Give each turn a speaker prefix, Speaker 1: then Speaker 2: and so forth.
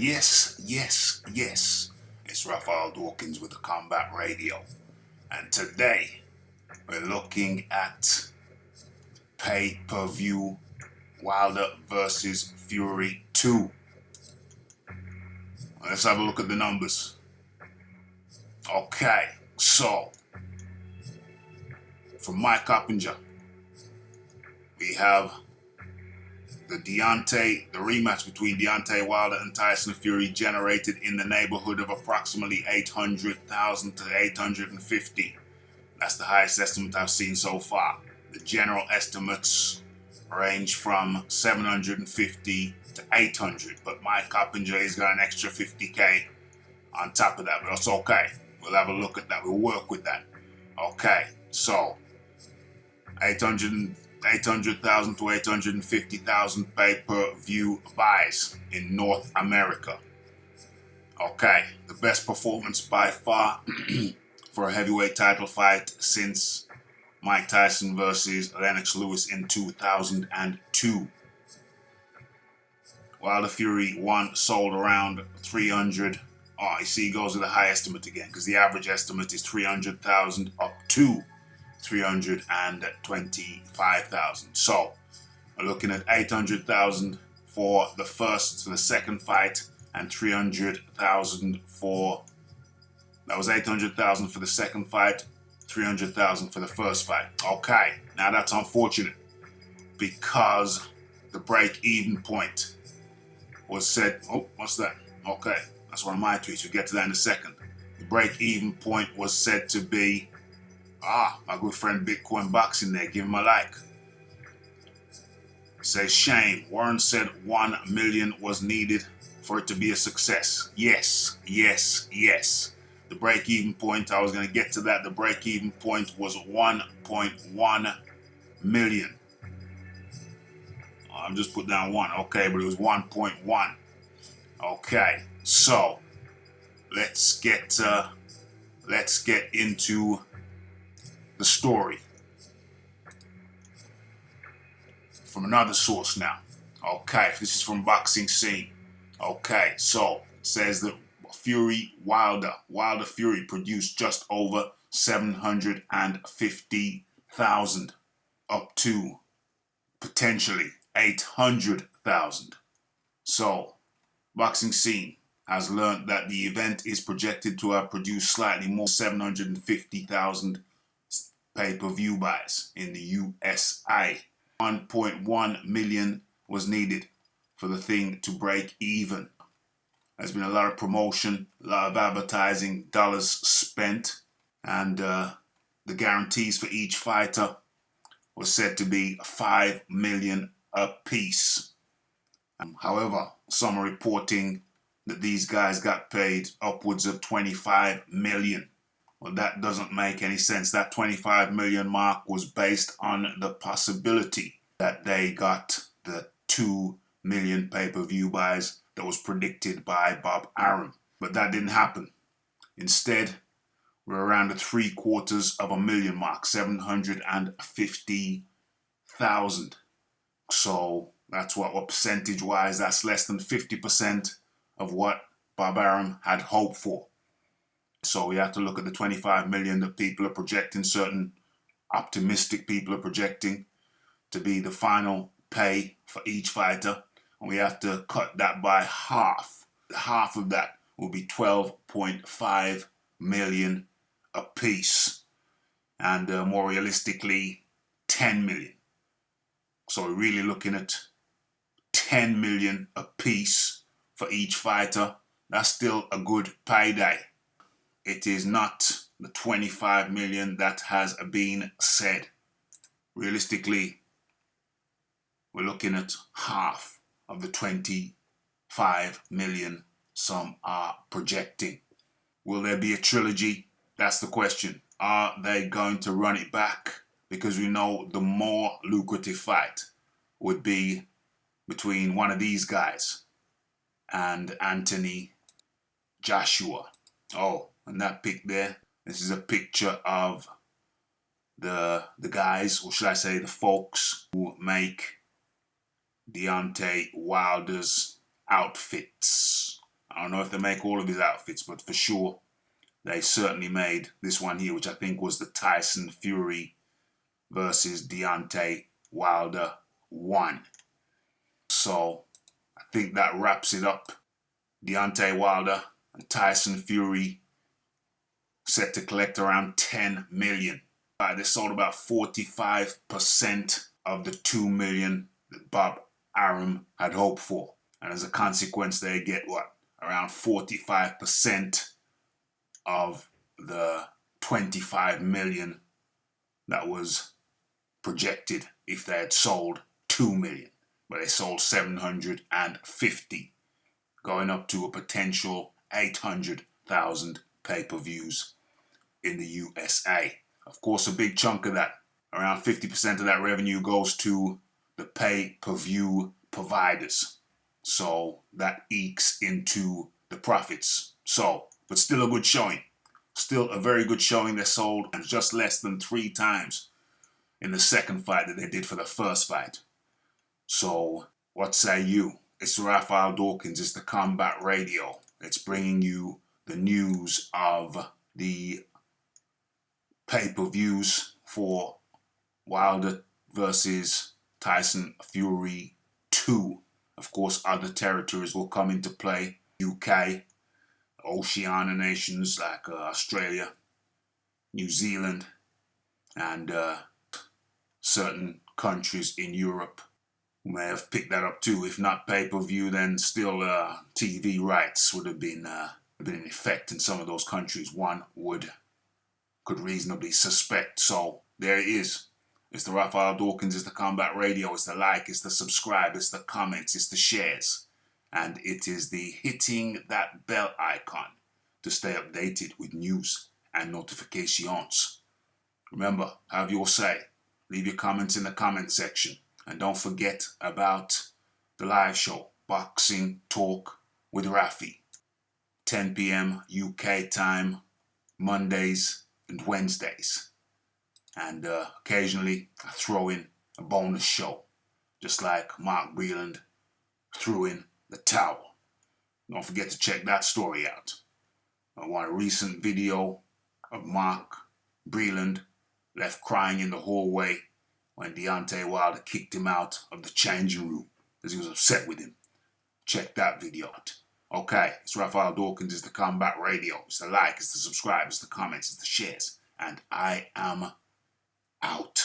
Speaker 1: Yes. It's Raphael Dawkins with the Combat Radio. And today we're looking at pay-per-view Wilder versus Fury 2. Let's have a look at the numbers. Okay, so from Mike Coppinger, we have the rematch between Deontay Wilder and Tyson Fury generated in the neighborhood of approximately 800,000 to 850. That's the highest estimate I've seen so far. The general estimates range from 750 to 800, but Mike Coppinger has got an extra 50k on top of that, but that's okay. We'll have a look at that. We'll work with that. Okay, so 800,000 to 850,000 pay-per-view buys in North America. Okay, the best performance by far for a heavyweight title fight since Mike Tyson versus Lennox Lewis in 2002. Wilder Fury 1 sold around 300. Oh, you see, he goes with a high estimate again because the average estimate is 300,000 up to 325,000. So we're looking at 800,000 for the second fight, and 300,000 for, that was 800,000 for the second fight, 300,000 for the first fight. Okay, now that's unfortunate because the break-even point was set. Oh, what's that? Okay, that's one of my tweets. We'll get to that in a second. The break-even point was said to be, my good friend Bitcoin Boxing there, give him a like. Says shame. Warren said 1 million was needed for it to be a success. Yes. The break-even point, I was going to get to that. The break-even point was 1.1 million. I'm just put down 1. Okay, but it was 1.1. Okay, so let's get into the story from another source now. Okay, this is from Boxing Scene. Okay, so it says that Wilder Fury produced just over 750,000 up to potentially 800,000. So Boxing Scene has learned that the event is projected to have produced slightly more 750,000 pay-per-view buys in the USA. 1.1 million was needed for the thing to break even. There's been a lot of promotion, a lot of advertising, dollars spent, and the guarantees for each fighter was said to be 5 million apiece. However, some are reporting that these guys got paid upwards of 25 million. Well, that doesn't make any sense. That 25 million mark was based on the possibility that they got the 2 million pay-per-view buys that was predicted by Bob Arum. But that didn't happen. Instead, we're around the 750,000 mark, 750,000. So that's what percentage-wise, that's less than 50% of what Bob Arum had hoped for. So we have to look at the 25 million that people are projecting, certain optimistic people are projecting to be the final pay for each fighter. And we have to cut that by half. Half of that will be 12.5 million apiece. And more realistically, 10 million. So we're really looking at 10 million apiece for each fighter. That's still a good payday. It is not the 25 million that has been said. Realistically, we're looking at half of the 25 million some are projecting. Will there be a trilogy? That's the question. Are they going to run it back? Because we know the more lucrative fight would be between one of these guys and Anthony Joshua. Oh, and that pic there, this is a picture of the guys, or should I say the folks, who make Deontay Wilder's outfits. I don't know if they make all of his outfits, but for sure, they certainly made this one here, which I think was the Tyson Fury versus Deontay Wilder 1. So I think that wraps it up. Deontay Wilder and Tyson Fury set to collect around 10 million. They sold about 45% of the 2 million that Bob Arum had hoped for. And as a consequence, they get what? Around 45% of the 25 million that was projected if they had sold 2 million. But they sold 750, going up to a potential 800,000 pay-per-views in the USA. Of course, a big chunk of that, around 50% of that revenue, goes to the pay-per-view providers. So that ekes into the profits. So, but still a good showing. Still a very good showing. They sold just less than 3 times in the second fight that they did for the first fight. So, what say you? It's Raphael Dawkins. It's the Combat Radio. It's bringing you the news of the pay-per-views for Wilder versus Tyson Fury 2. Of course, other territories will come into play. UK, Oceania nations like Australia, New Zealand, and certain countries in Europe who may have picked that up too. If not pay-per-view, then still TV rights would have been in effect in some of those countries. One could reasonably suspect. So there it is. It's the Raphael Dawkins, it's the Combat Radio, it's the like, it's the subscribe, it's the comments, it's the shares. And it is the hitting that bell icon to stay updated with news and notifications. Remember, have your say. Leave your comments in the comment section. And don't forget about the live show, Boxing Talk with Rafi. 10 p.m. UK time, Mondays and Wednesdays. And occasionally I throw in a bonus show, just like Mark Breland threw in the towel. Don't forget to check that story out. I want a recent video of Mark Breland left crying in the hallway when Deontay Wilder kicked him out of the changing room because he was upset with him. Check that video out. Okay, it's Raphael Dawkins, it's the Combat Radio. It's the like, it's the subscribe, it's the comments, it's the shares. And I am out.